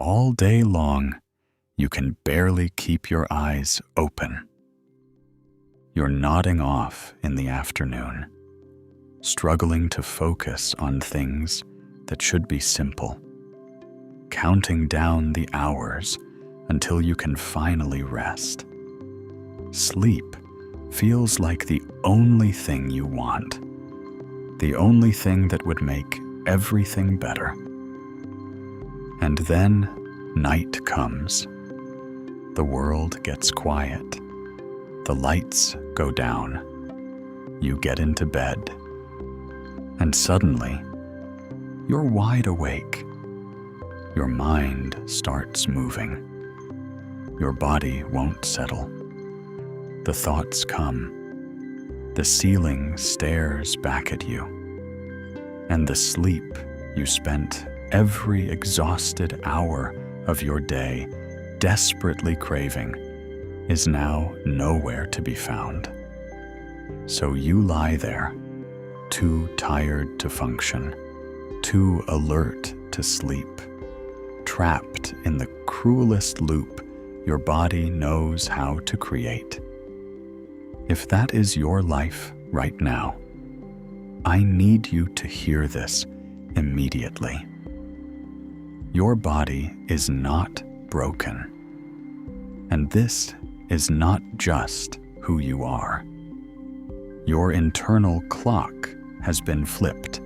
all day long, you can barely keep your eyes open. You're nodding off in the afternoon, struggling to focus on things that should be simple, counting down the hours until you can finally rest. Sleep feels like the only thing you want, the only thing that would make everything better. And then night comes. The world gets quiet. The lights go down. You get into bed. And suddenly, you're wide awake. Your mind starts moving. Your body won't settle. The thoughts come. The ceiling stares back at you. And the sleep you spent every exhausted hour of your day desperately craving is now nowhere to be found. So you lie there, too tired to function, too alert to sleep, trapped in the cruelest loop your body knows how to create. If that is your life right now, I need you to hear this immediately. Your body is not broken, and this is not just who you are. Your internal clock has been flipped,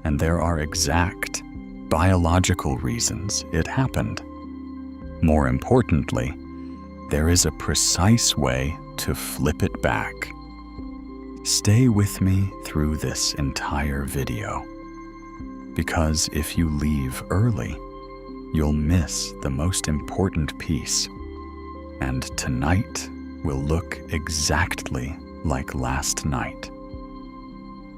and there are exact biological reasons it happened. More importantly, there is a precise way to flip it back. Stay with me through this entire video, because if you leave early, you'll miss the most important piece, and tonight will look exactly like last night.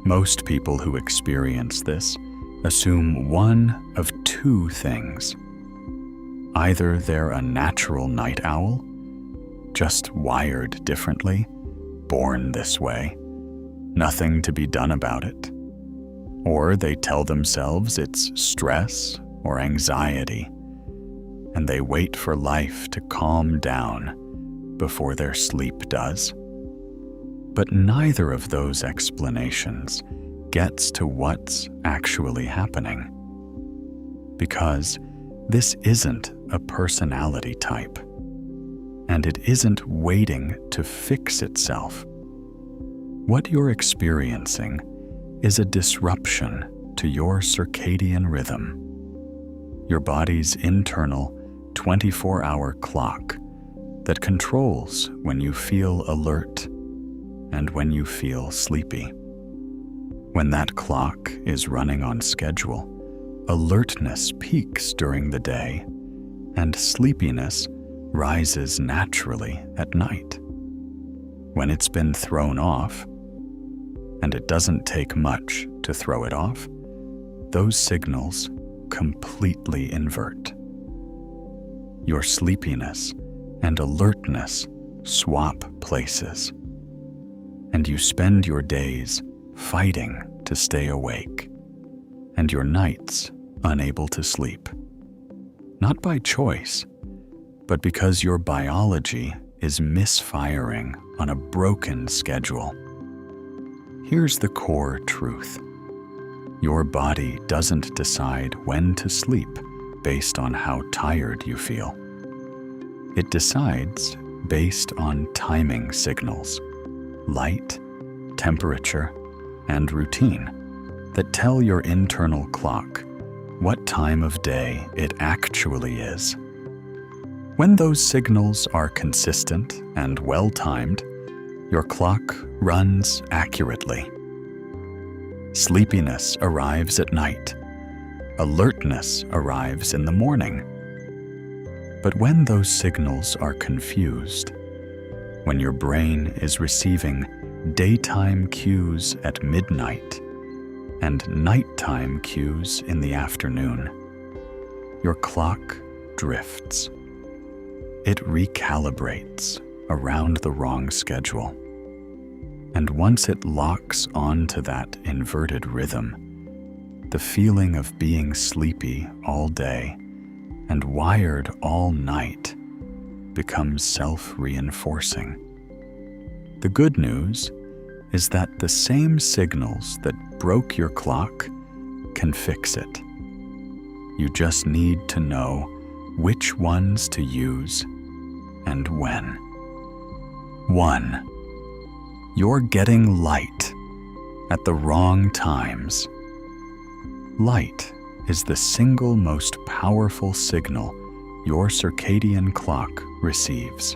Most people who experience this assume one of two things. Either they're a natural night owl, just wired differently, born this way, nothing to be done about it, or they tell themselves it's stress or anxiety, and they wait for life to calm down before their sleep does. But neither of those explanations gets to what's actually happening, because this isn't a personality type, and it isn't waiting to fix itself. What you're experiencing is a disruption to your circadian rhythm, your body's internal 24-hour clock that controls when you feel alert and when you feel sleepy. When that clock is running on schedule, alertness peaks during the day, and sleepiness rises naturally at night. When it's been thrown off, and it doesn't take much to throw it off, those signals completely invert. Your sleepiness and alertness swap places, and you spend your days fighting to stay awake, and your nights unable to sleep. Not by choice, but because your biology is misfiring on a broken schedule. Here's the core truth. Your body doesn't decide when to sleep based on how tired you feel. It decides based on timing signals, light, temperature, and routine that tell your internal clock what time of day it actually is. When those signals are consistent and well-timed, your clock runs accurately. Sleepiness arrives at night. Alertness arrives in the morning. But when those signals are confused, when your brain is receiving daytime cues at midnight and nighttime cues in the afternoon, your clock drifts. It recalibrates around the wrong schedule. And once it locks onto that inverted rhythm, the feeling of being sleepy all day and wired all night becomes self-reinforcing. The good news is that the same signals that broke your clock can fix it. You just need to know which ones to use and when. 1. You're getting light at the wrong times. Light is the single most powerful signal your circadian clock receives.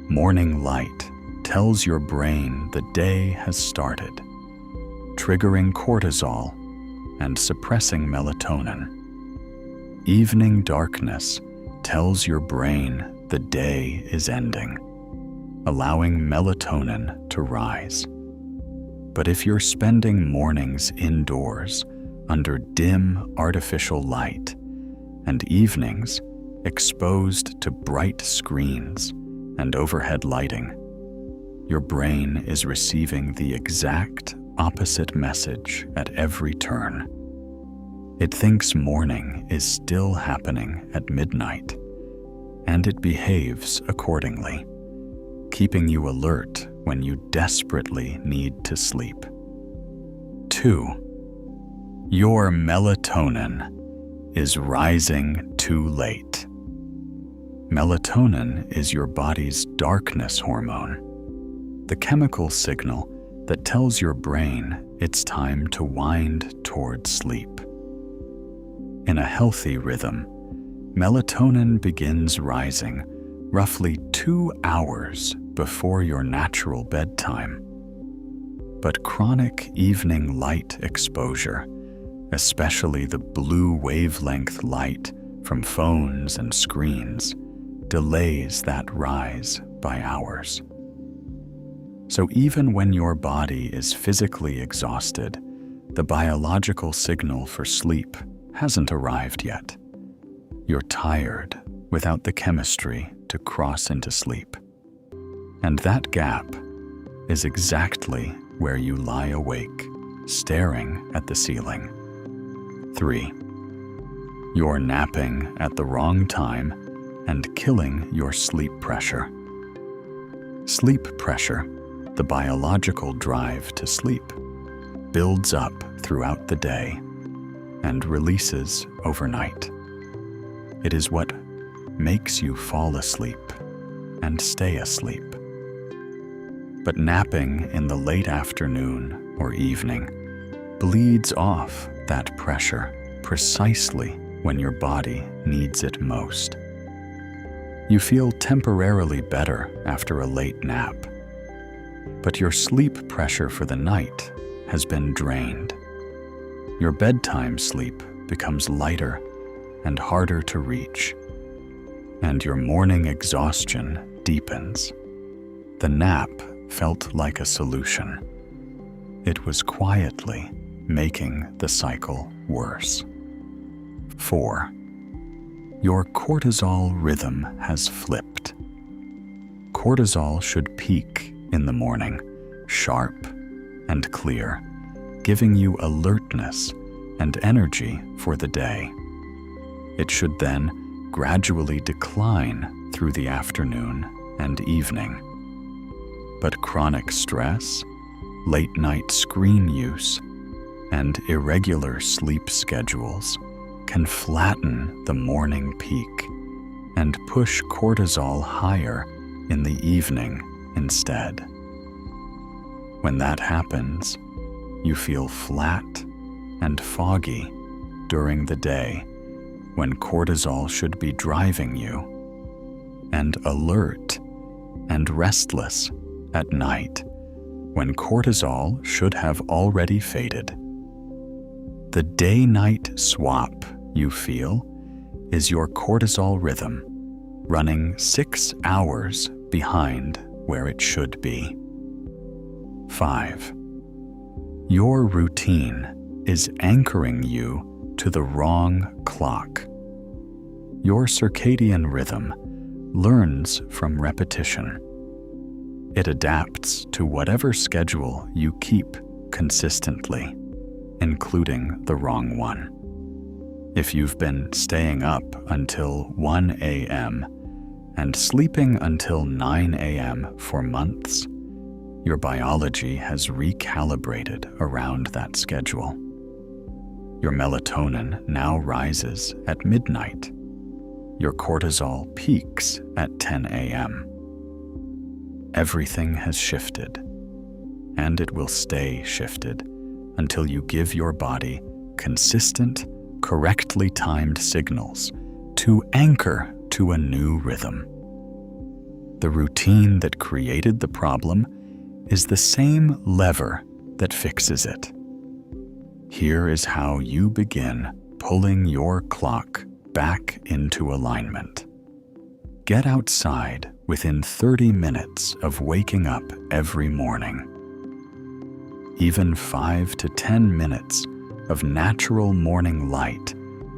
Morning light tells your brain the day has started, triggering cortisol and suppressing melatonin. Evening darkness tells your brain the day is ending, allowing melatonin to rise. But if you're spending mornings indoors under dim artificial light and evenings exposed to bright screens and overhead lighting, your brain is receiving the exact opposite message at every turn. It thinks morning is still happening at midnight, and it behaves accordingly, keeping you alert when you desperately need to sleep. 2. Your melatonin is rising too late. Melatonin is your body's darkness hormone, the chemical signal that tells your brain it's time to wind toward sleep. In a healthy rhythm, melatonin begins rising roughly 2 hours before your natural bedtime. But chronic evening light exposure, especially the blue wavelength light from phones and screens, delays that rise by hours. So even when your body is physically exhausted, the biological signal for sleep hasn't arrived yet. You're tired without the chemistry to cross into sleep. And that gap is exactly where you lie awake, staring at the ceiling. 3. You're napping at the wrong time and killing your sleep pressure. Sleep pressure, the biological drive to sleep, builds up throughout the day and releases overnight. It is what makes you fall asleep and stay asleep. But napping in the late afternoon or evening bleeds off that pressure precisely when your body needs it most. You feel temporarily better after a late nap, but your sleep pressure for the night has been drained. Your bedtime sleep becomes lighter and harder to reach, and your morning exhaustion deepens. The nap felt like a solution. It was quietly making the cycle worse. 4. Your cortisol rhythm has flipped. Cortisol should peak in the morning, sharp and clear, giving you alertness and energy for the day. It should then gradually decline through the afternoon and evening. But chronic stress, late-night screen use, and irregular sleep schedules can flatten the morning peak and push cortisol higher in the evening instead. When that happens, you feel flat and foggy during the day when cortisol should be driving you, and alert and restless at night when cortisol should have already faded. The day-night swap you feel is your cortisol rhythm running 6 hours behind where it should be. 5. Your routine is anchoring you to the wrong clock. Your circadian rhythm learns from repetition. It adapts to whatever schedule you keep consistently, including the wrong one. If you've been staying up until 1 a.m. and sleeping until 9 a.m. for months, your biology has recalibrated around that schedule. Your melatonin now rises at midnight. Your cortisol peaks at 10 a.m. Everything has shifted, and it will stay shifted until you give your body consistent, correctly timed signals to anchor to a new rhythm. The routine that created the problem is the same lever that fixes it. Here is how you begin pulling your clock back into alignment. Get outside within 30 minutes of waking up every morning. Even 5 to 10 minutes of natural morning light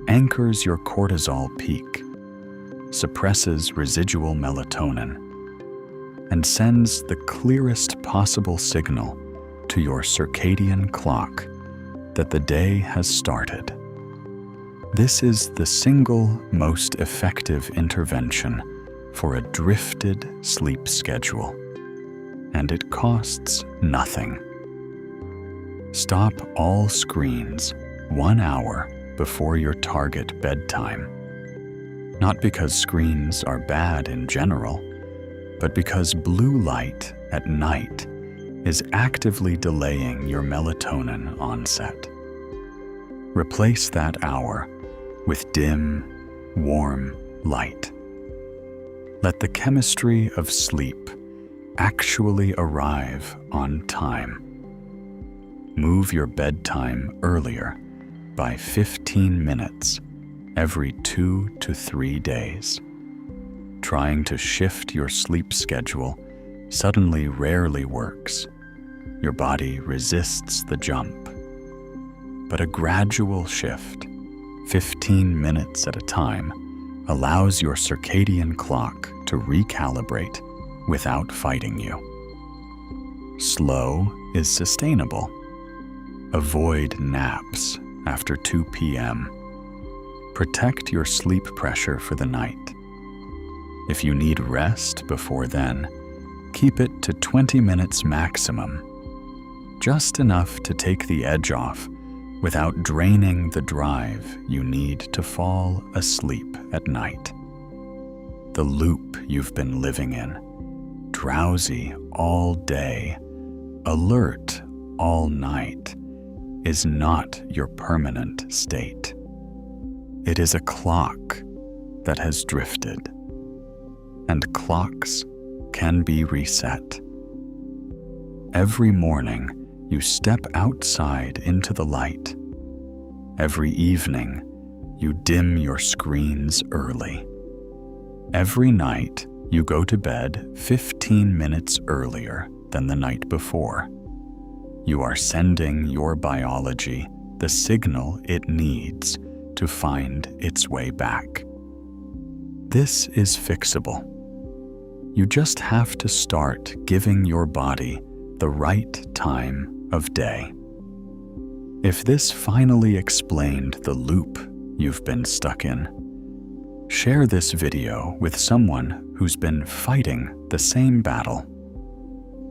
anchors your cortisol peak, suppresses residual melatonin, and sends the clearest possible signal to your circadian clock that the day has started. This is the single most effective intervention for a drifted sleep schedule, and it costs nothing. Stop all screens 1 hour before your target bedtime. Not because screens are bad in general, but because blue light at night is actively delaying your melatonin onset. Replace that hour with dim, warm light. Let the chemistry of sleep actually arrive on time. Move your bedtime earlier by 15 minutes every 2 to 3 days. Trying to shift your sleep schedule suddenly rarely works. Your body resists the jump. But a gradual shift, 15 minutes at a time, allows your circadian clock to recalibrate without fighting you. Slow is sustainable. Avoid naps after 2 p.m. Protect your sleep pressure for the night. If you need rest before then, keep it to 20 minutes maximum, just enough to take the edge off without draining the drive you need to fall asleep at night. The loop you've been living in, drowsy all day, alert all night, is not your permanent state. It is a clock that has drifted, and clocks can be reset. Every morning, you step outside into the light. Every evening, you dim your screens early. Every night, you go to bed 15 minutes earlier than the night before. You are sending your biology the signal it needs to find its way back. This is fixable. You just have to start giving your body the right time of day. If this finally explained the loop you've been stuck in, share this video with someone who's been fighting the same battle.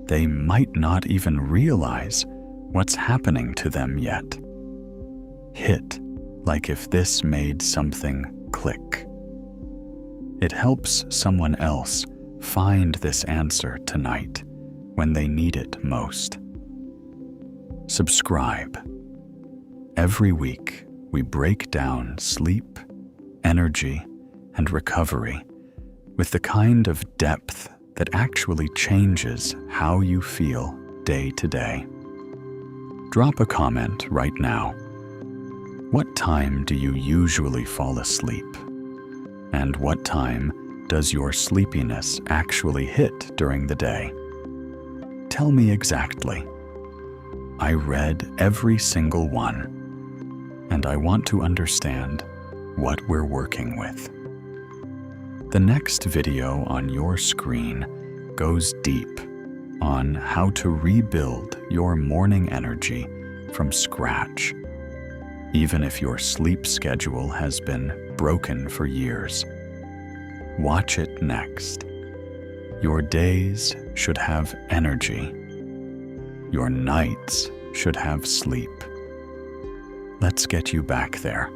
They might not even realize what's happening to them yet. Hit like if this made something click. It helps someone else find this answer tonight when they need it most. Subscribe. Every week, we break down sleep, energy, and recovery with the kind of depth that actually changes how you feel day to day. Drop a comment right now. What time do you usually fall asleep? And what time does your sleepiness actually hit during the day? Tell me exactly. I read every single one, and I want to understand what we're working with. The next video on your screen goes deep on how to rebuild your morning energy from scratch. even if your sleep schedule has been broken for years. Watch it next. Your days should have energy. Your nights should have sleep. Let's get you back there.